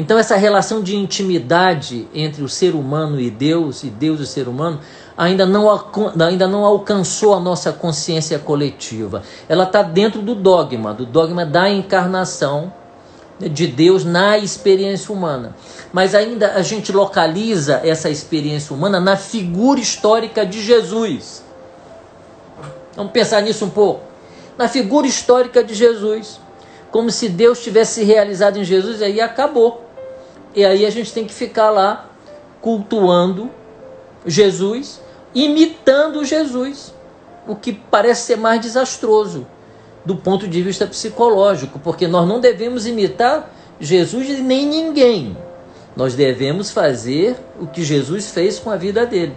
Então essa relação de intimidade entre o ser humano e Deus e o ser humano, ainda não alcançou a nossa consciência coletiva. Ela está dentro do dogma da encarnação de Deus na experiência humana. Mas ainda a gente localiza essa experiência humana na figura histórica de Jesus. Vamos pensar nisso um pouco. Na figura histórica de Jesus. Como se Deus tivesse realizado em Jesus e aí acabou. E aí a gente tem que ficar lá cultuando Jesus, imitando Jesus. O que parece ser mais desastroso do ponto de vista psicológico, porque nós não devemos imitar Jesus nem ninguém. Nós devemos fazer o que Jesus fez com a vida dele.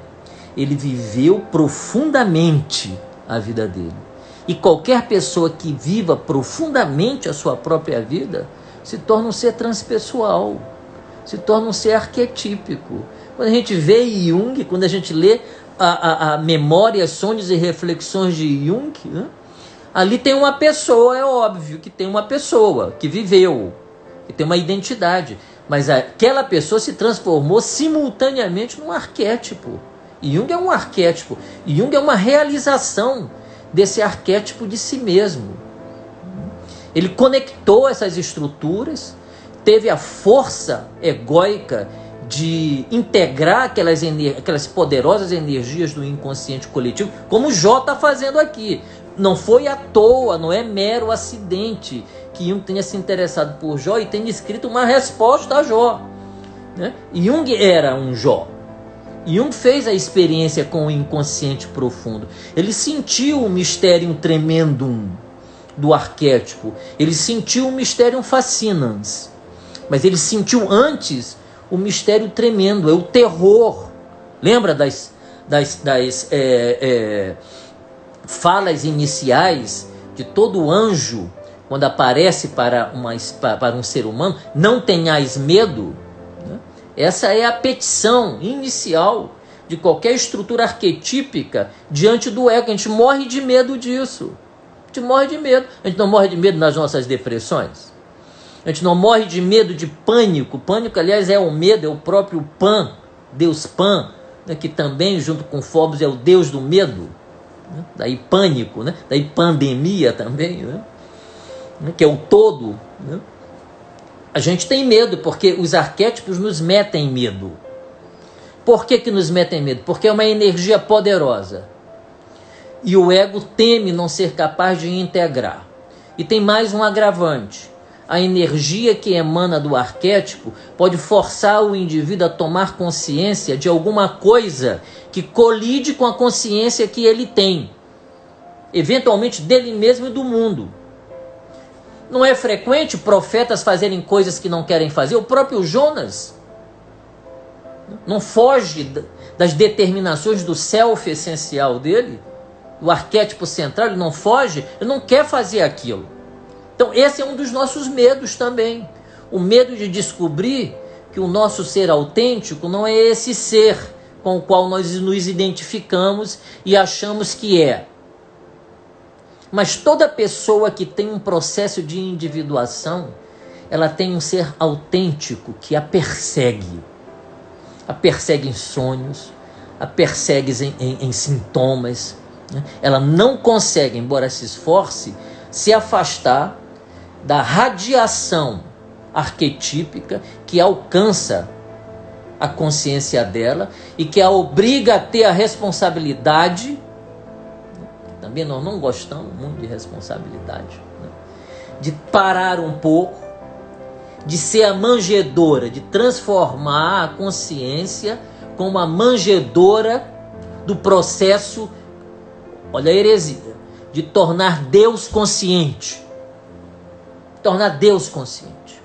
Ele viveu profundamente a vida dele. E qualquer pessoa que viva profundamente a sua própria vida se torna um ser transpessoal, se torna um ser arquetípico. Quando a gente vê Jung, quando a gente lê a Memórias, Sonhos e Reflexões de Jung, né? Ali tem uma pessoa, é óbvio que tem uma pessoa que viveu, que tem uma identidade, mas aquela pessoa se transformou simultaneamente num arquétipo. Jung é um arquétipo, Jung é uma realização desse arquétipo de si mesmo. Ele conectou essas estruturas, teve a força egóica de integrar aquelas poderosas energias do inconsciente coletivo, como Jó está fazendo aqui. Não foi à toa, não é mero acidente que Jung tenha se interessado por Jó e tenha escrito uma resposta a Jó, né? Jung era um Jó. Jung fez a experiência com o inconsciente profundo. Ele sentiu o mistério tremendum do arquétipo. Ele sentiu o mistério fascinans. Mas ele sentiu antes o mistério tremendo, é o terror. Lembra das falas iniciais de todo anjo, quando aparece para um ser humano? Não tenhais medo. Essa é a petição inicial de qualquer estrutura arquetípica diante do ego. A gente morre de medo disso. A gente morre de medo. A gente não morre de medo nas nossas depressões. A gente não morre de medo de pânico. Pânico, aliás, é o medo, é o próprio Pan, Deus Pan, né, que também, junto com Phobos, é o Deus do medo. Né? Daí pânico, né? Daí pandemia também, né? Que é o todo, né? A gente tem medo porque os arquétipos nos metem medo. Por que nos metem medo? Porque é uma energia poderosa. E o ego teme não ser capaz de integrar. E tem mais um agravante. A energia que emana do arquétipo pode forçar o indivíduo a tomar consciência de alguma coisa que colide com a consciência que ele tem, eventualmente dele mesmo e do mundo. Não é frequente profetas fazerem coisas que não querem fazer? O próprio Jonas não foge das determinações do self essencial dele, o arquétipo central, ele não foge, ele não quer fazer aquilo. Então esse é um dos nossos medos também, o medo de descobrir que o nosso ser autêntico não é esse ser com o qual nós nos identificamos e achamos que é. Mas toda pessoa que tem um processo de individuação, ela tem um ser autêntico que a persegue. A persegue em sonhos, a persegue em sintomas. Né? Ela não consegue, embora se esforce, se afastar da radiação arquetípica que alcança a consciência dela e que a obriga a ter a responsabilidade. Também nós não gostamos muito de responsabilidade, né? De parar um pouco, de ser a manjedora, de transformar a consciência como a manjedora do processo, olha a heresia, de tornar Deus consciente. Tornar Deus consciente.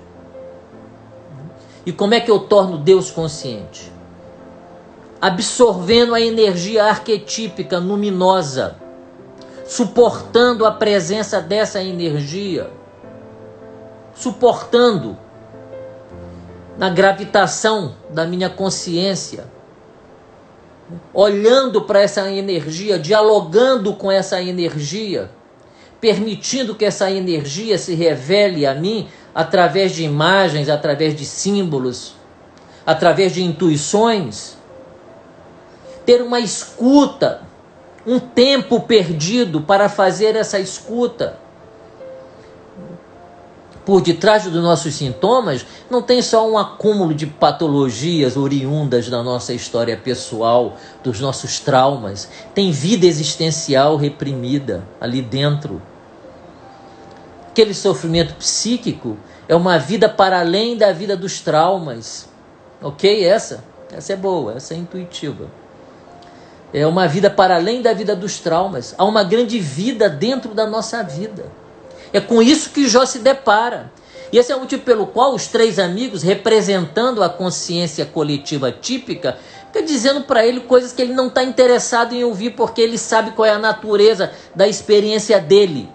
E como é que eu torno Deus consciente? Absorvendo a energia arquetípica luminosa, suportando a presença dessa energia, suportando na gravitação da minha consciência, olhando para essa energia, dialogando com essa energia, permitindo que essa energia se revele a mim através de imagens, através de símbolos, através de intuições. Ter uma escuta, um tempo perdido para fazer essa escuta. Por detrás dos nossos sintomas, não tem só um acúmulo de patologias oriundas da nossa história pessoal, dos nossos traumas. Tem vida existencial reprimida ali dentro. Aquele sofrimento psíquico é uma vida para além da vida dos traumas. Ok? Essa é boa, essa é intuitiva. É uma vida para além da vida dos traumas. Há uma grande vida dentro da nossa vida. É com isso que Jó se depara. E esse é o motivo pelo qual os 3 amigos, representando a consciência coletiva típica, ficam dizendo para ele coisas que ele não está interessado em ouvir, porque ele sabe qual é a natureza da experiência dele.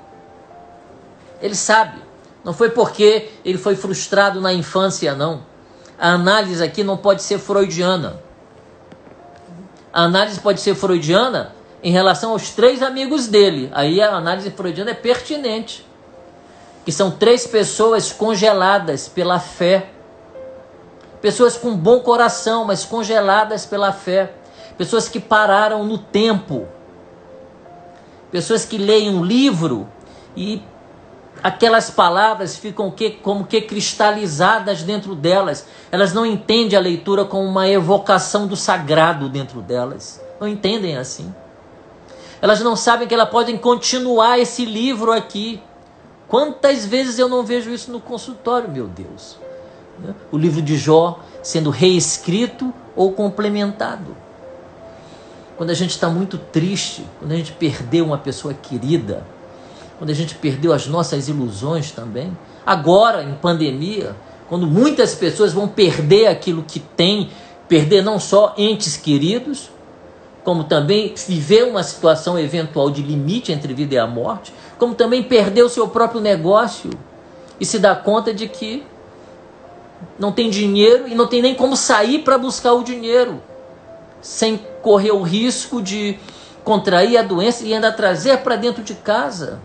Ele sabe. Não foi porque ele foi frustrado na infância, não. A análise aqui não pode ser freudiana. A análise pode ser freudiana em relação aos 3 amigos dele. Aí a análise freudiana é pertinente. Que são 3 pessoas congeladas pela fé. Pessoas com bom coração, mas congeladas pela fé. Pessoas que pararam no tempo. Pessoas que leem um livro e aquelas palavras ficam como que cristalizadas dentro delas. Elas não entendem a leitura como uma evocação do sagrado dentro delas. Não entendem assim. Elas não sabem que elas podem continuar esse livro aqui. Quantas vezes eu não vejo isso no consultório, meu Deus. O livro de Jó sendo reescrito ou complementado. Quando a gente está muito triste, quando a gente perdeu uma pessoa querida, quando a gente perdeu as nossas ilusões também. Agora, em pandemia, quando muitas pessoas vão perder aquilo que têm, perder não só entes queridos, como também viver uma situação eventual de limite entre vida e a morte, como também perder o seu próprio negócio e se dar conta de que não tem dinheiro e não tem nem como sair para buscar o dinheiro, sem correr o risco de contrair a doença e ainda trazer para dentro de casa.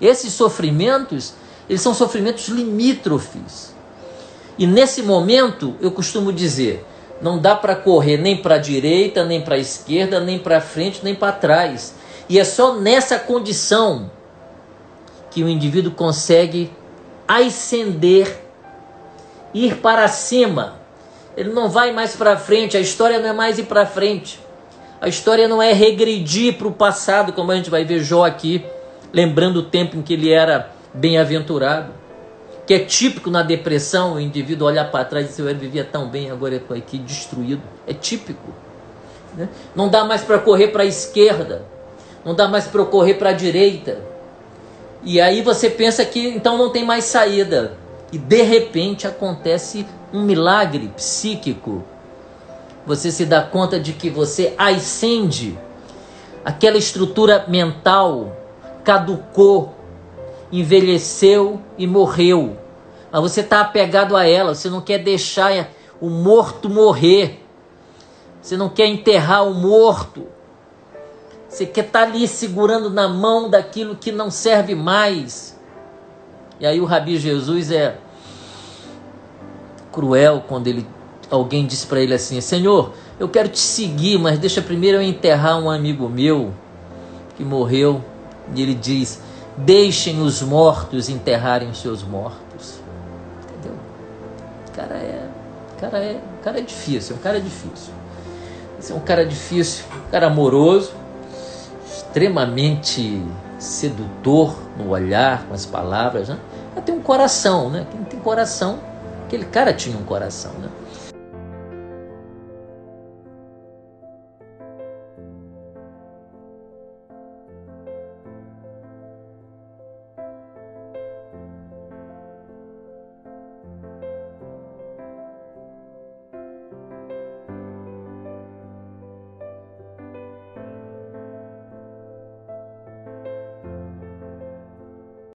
Esses sofrimentos, eles são sofrimentos limítrofes. E nesse momento, eu costumo dizer, não dá para correr nem para a direita, nem para a esquerda, nem para frente, nem para trás. E é só nessa condição que o indivíduo consegue ascender, ir para cima. Ele não vai mais para frente, a história não é mais ir para frente. A história não é regredir para o passado, como a gente vai ver Jó aqui, lembrando o tempo em que ele era bem-aventurado, que é típico na depressão, o indivíduo olhar para trás e dizer, eu vivia tão bem, agora estou aqui destruído. É típico. Né? Não dá mais para correr para a esquerda, não dá mais para correr para a direita. E aí você pensa que então não tem mais saída. E de repente acontece um milagre psíquico. Você se dá conta de que você ascende, aquela estrutura mental caducou, envelheceu e morreu. Mas você está apegado a ela, você não quer deixar o morto morrer. Você não quer enterrar o morto. Você quer estar ali segurando na mão daquilo que não serve mais. E aí o Rabi Jesus é cruel quando alguém diz para ele assim, Senhor, eu quero te seguir, mas deixa primeiro eu enterrar um amigo meu que morreu. E ele diz, deixem os mortos enterrarem os seus mortos. Entendeu? O cara é difícil, Esse é um cara difícil, um cara amoroso, extremamente sedutor no olhar, com as palavras, né? Mas tem um coração, né? Quem tem coração, aquele cara tinha um coração, né?